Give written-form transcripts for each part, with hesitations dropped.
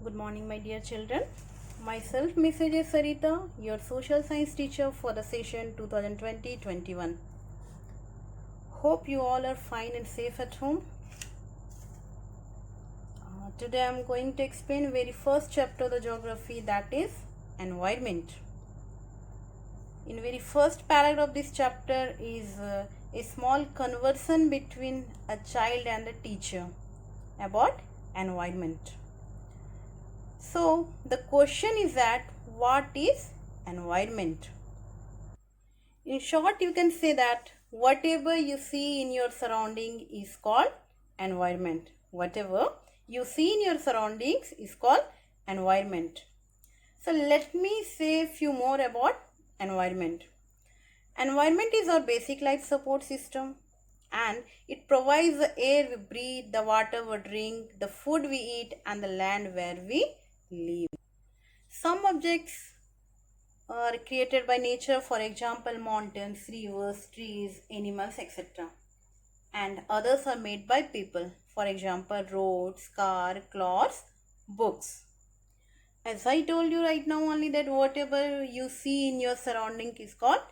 Good morning, my dear children. Myself, Mrs. Sarita, your social science teacher for the session 2020-21. Hope you all are fine and safe at home. Today I am going to explain very first chapter of the geography, that is environment. In very first paragraph of this chapter is a small conversation between a child and a teacher about environment. So the question is that what is environment? In short, you can say that whatever you see in your surrounding is called environment. Whatever you see in your surroundings is called environment. So let me say a few more about environment. Environment is our basic life support system, and it provides the air we breathe, the water we drink, the food we eat, and the land where we live. Some objects are created by nature, for example mountains, rivers, trees, animals, etc. And others are made by people, for example roads, car, clothes, books. As I told you right now only that whatever you see in your surrounding is called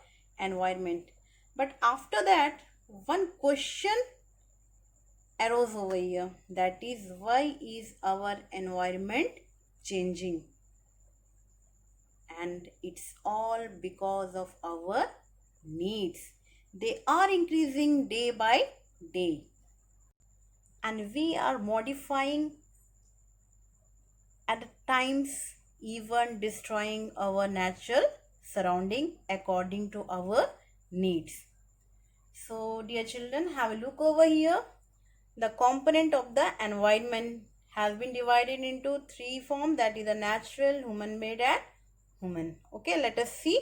environment. But after that, one question arose over here, that is, why is our environment changing? And it's all because of our needs. They are increasing day by day, and we are modifying at times, even destroying our natural surrounding according to our needs. So dear children, have a look over here. The component of the environment has been divided into three forms, that is the natural, human made and human. Okay, let us see.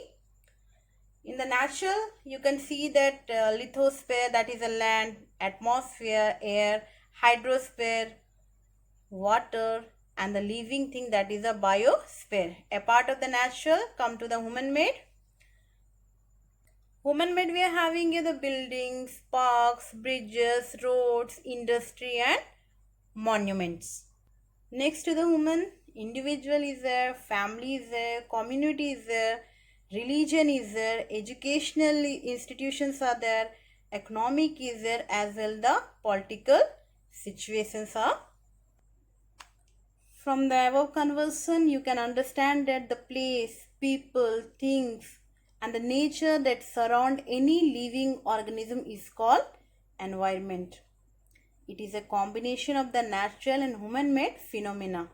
In the natural, you can see that lithosphere, that is a land, atmosphere, air, hydrosphere, water, and the living thing, that is a biosphere. A part of the natural. Come to the human made. Human made, we are having here the buildings, parks, bridges, roads, industry and monuments. Next to the human, individual is there, family is there, community is there, religion is there, educational institutions are there, economic is there, as well the political situations are. From the above conversion, you can understand that the place, people, things, and the nature that surround any living organism is called environment. It is a combination of the natural and human-made phenomena.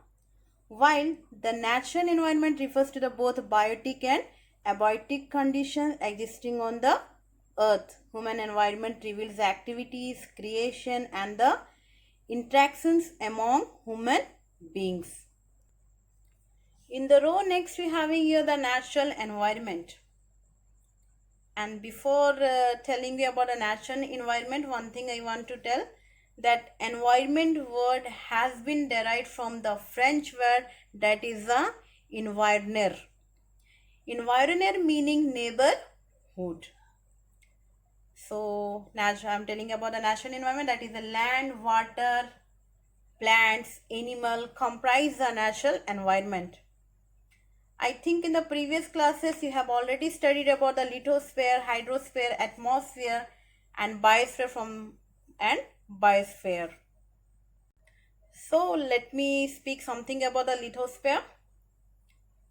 While the natural environment refers to the both biotic and abiotic conditions existing on the earth, human environment reveals the activities, creation, and the interactions among human beings. In the row next, we having here the natural environment. And before telling you about the natural environment, one thing I want to tell, that environment word has been derived from the French word that is a environner. Environner meaning neighborhood. So I am telling about the natural environment, that is the land, water, plants, animal comprise the natural environment. I think in the previous classes you have already studied about the lithosphere, hydrosphere, atmosphere and biosphere and biosphere. So let me speak something about the lithosphere.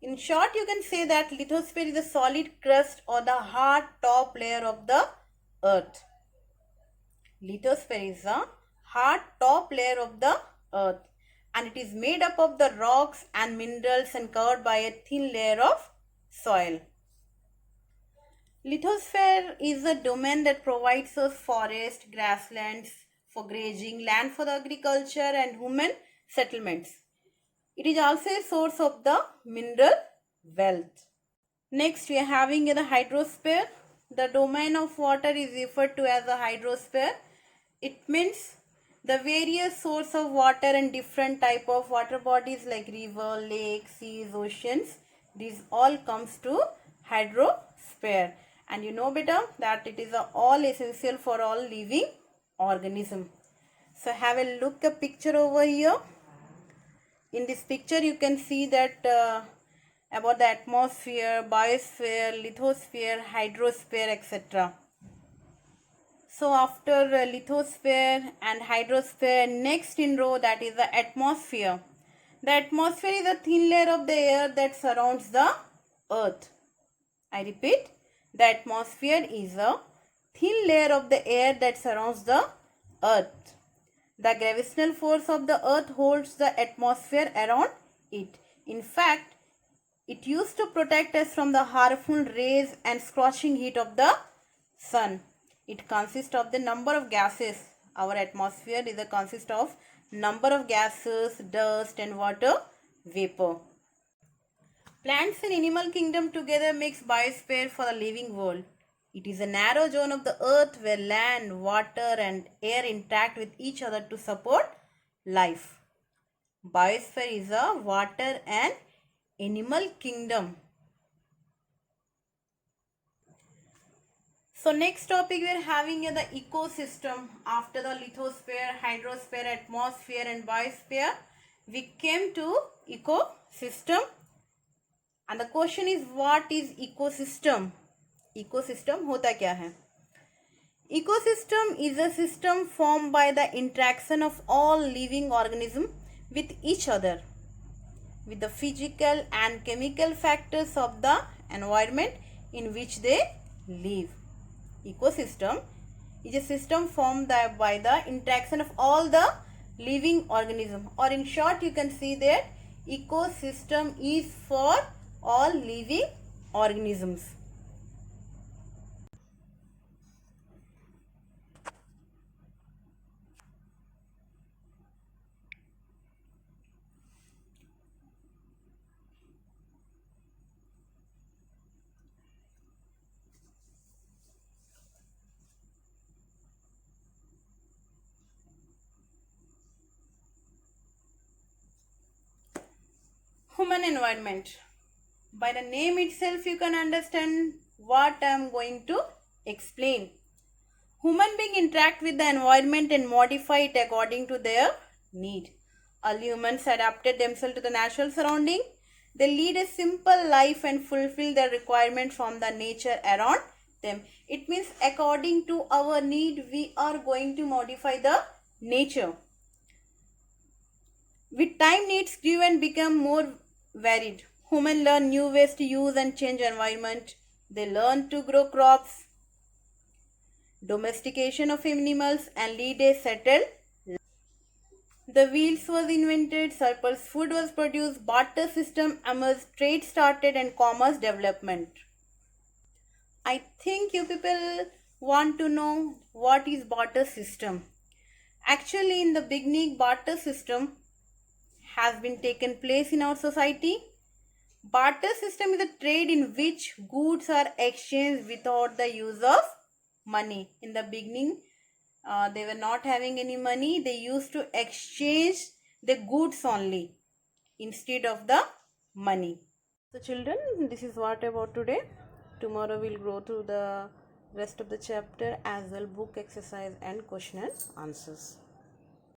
In short, you can say that lithosphere is a solid crust or the hard top layer of the earth. Lithosphere is a hard top layer of the earth, and it is made up of the rocks and minerals and covered by a thin layer of soil. Lithosphere is a domain that provides us forest, grasslands for grazing, land for the agriculture and human settlements. It is also a source of the mineral wealth. Next, we are having the hydrosphere. The domain of water is referred to as a hydrosphere. It means the various source of water and different type of water bodies like river, lakes, seas, oceans. These all comes to hydrosphere. And you know better that it is all essential for all living organism. So have a look a picture over here. In this picture you can see that about the atmosphere, biosphere, lithosphere, hydrosphere, etc. So after lithosphere and hydrosphere, next in row, that is the atmosphere. The atmosphere is a thin layer of the air that surrounds the earth. I repeat, the atmosphere is a thin layer of the air that surrounds the earth. The gravitational force of the earth holds the atmosphere around it. In fact, it used to protect us from the harmful rays and scorching heat of the sun. It consists of the number of gases. Our atmosphere is a consist of number of gases, dust and water vapor. Plants and animal kingdom together makes biosphere for the living world. It is a narrow zone of the earth where land, water and air interact with each other to support life. Biosphere is a water and animal kingdom. So next topic we are having here the ecosystem. After the lithosphere, hydrosphere, atmosphere and biosphere, we came to ecosystem. And the question is, what is ecosystem? Ecosystem होता क्या है? Ecosystem is a system formed by the interaction of all living organisms with each other, with the physical and chemical factors of the environment in which they live. Ecosystem is a system formed by the interaction of all the living organisms, or in short you can see that ecosystem is for all living organisms. Human environment. By the name itself you can understand what I am going to explain. Human beings interact with the environment and modify it according to their need. Early humans adapted themselves to the natural surrounding. They lead a simple life and fulfill their requirements from the nature around them. It means according to our need we are going to modify the nature. With time, needs grew and become more varied. Humans learn new ways to use and change environment. They learn to grow crops, domestication of animals and lead a settled life. The wheels was invented, surplus food was produced, barter system emerged, trade started and commerce development. I think you people want to know what is barter system. Actually, in the beginning, barter system has been taken place in our society. Barter system is a trade in which goods are exchanged without the use of money. In the beginning, they were not having any money. They used to exchange the goods only instead of the money. So children, this is what about today. Tomorrow we'll go through the rest of the chapter as well, book exercise and question and answers.